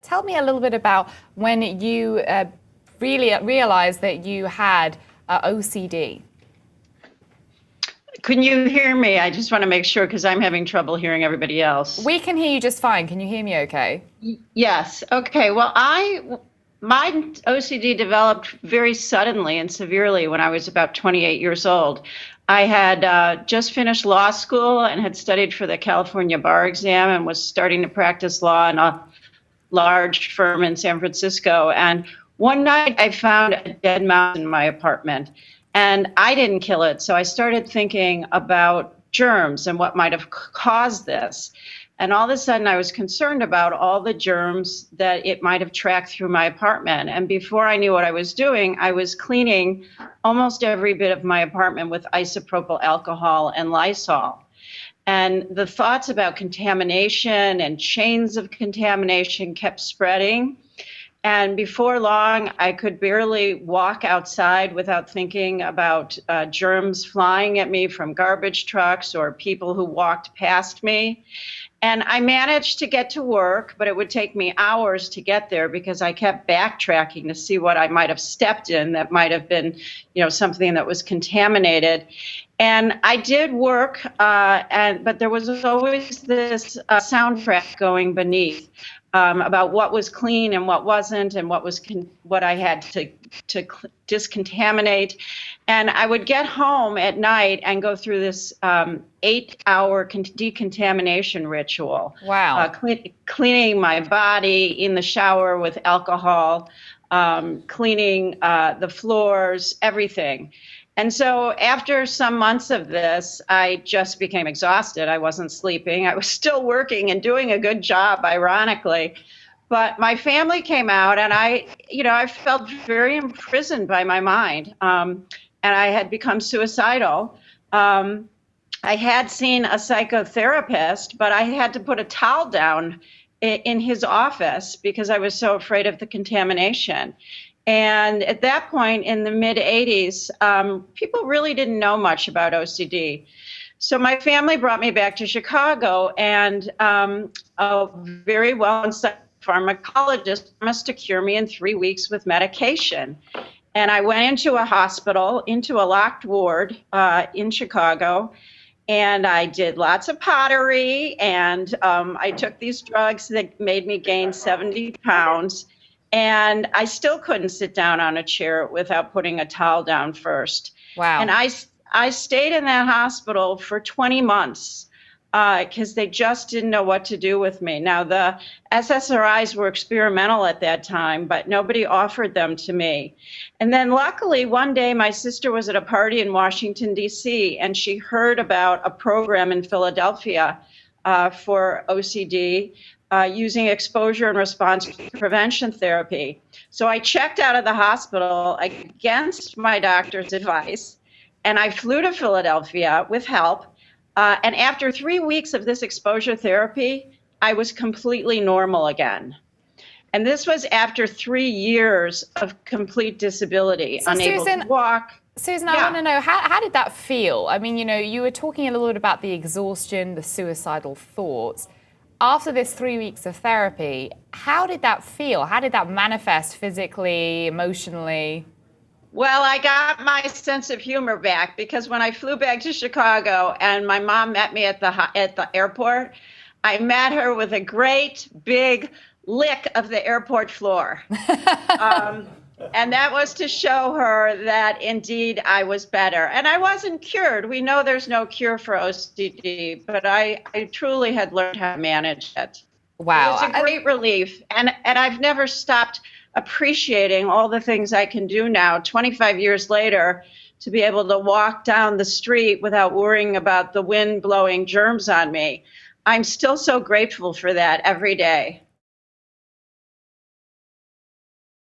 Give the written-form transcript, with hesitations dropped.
Tell me a little bit about when you really realized that you had OCD. Couldn't you hear me? I just want to make sure because I'm having trouble hearing everybody else. We can hear you just fine. Can you hear me okay? Yes. Okay. Well, my OCD developed very suddenly and severely when I was about 28 years old. I had just finished law school and had studied for the California bar exam and was starting to practice law in a large firm in San Francisco. And one night I found a dead mouse in my apartment. And I didn't kill it, so I started thinking about germs and what might have caused this. And all of a sudden, I was concerned about all the germs that it might have tracked through my apartment. And before I knew what I was doing, I was cleaning almost every bit of my apartment with isopropyl alcohol and Lysol. And the thoughts about contamination and chains of contamination kept spreading. And before long, I could barely walk outside without thinking about germs flying at me from garbage trucks or people who walked past me. And I managed to get to work, but it would take me hours to get there because I kept backtracking to see what I might have stepped in that might have been, something that was contaminated. And I did work, but there was always this soundtrack going beneath. About what was clean and what wasn't, and what I had to discontaminate. And I would get home at night and go through this 8-hour decontamination ritual. Wow. Cleaning my body in the shower with alcohol, cleaning the floors, everything. And so after some months of this, I just became exhausted. I wasn't sleeping. I was still working and doing a good job, ironically. But my family came out, and I felt very imprisoned by my mind. And I had become suicidal. I had seen a psychotherapist, but I had to put a towel down in his office because I was so afraid of the contamination. And at that point in the mid-'80s, people really didn't know much about OCD. So my family brought me back to Chicago, and a very well-known pharmacologist promised to cure me in 3 weeks with medication. And I went into a hospital, into a locked ward in Chicago, and I did lots of pottery, and I took these drugs that made me gain 70 pounds. And I still couldn't sit down on a chair without putting a towel down first. Wow. And I stayed in that hospital for 20 months because they just didn't know what to do with me. Now, the SSRIs were experimental at that time, but nobody offered them to me. And then luckily, one day, my sister was at a party in Washington, D.C., and she heard about a program in Philadelphia for OCD. Using exposure and response prevention therapy. So I checked out of the hospital against my doctor's advice, and I flew to Philadelphia with help. And after 3 weeks of this exposure therapy, I was completely normal again. And this was after 3 years of complete disability, so unable Susan, to walk. Susan, I want to know, how did that feel? I mean, you were talking a little bit about the exhaustion, the suicidal thoughts. After this 3 weeks of therapy, how did that feel? How did that manifest physically, emotionally? Well, I got my sense of humor back because when I flew back to Chicago and my mom met me at the airport, I met her with a great big lick of the airport floor. And that was to show her that indeed I was better. And I wasn't cured. We know there's no cure for OCD, but I truly had learned how to manage it. Wow. It was a great relief. And I've never stopped appreciating all the things I can do now, 25 years later, to be able to walk down the street without worrying about the wind blowing germs on me. I'm still so grateful for that every day.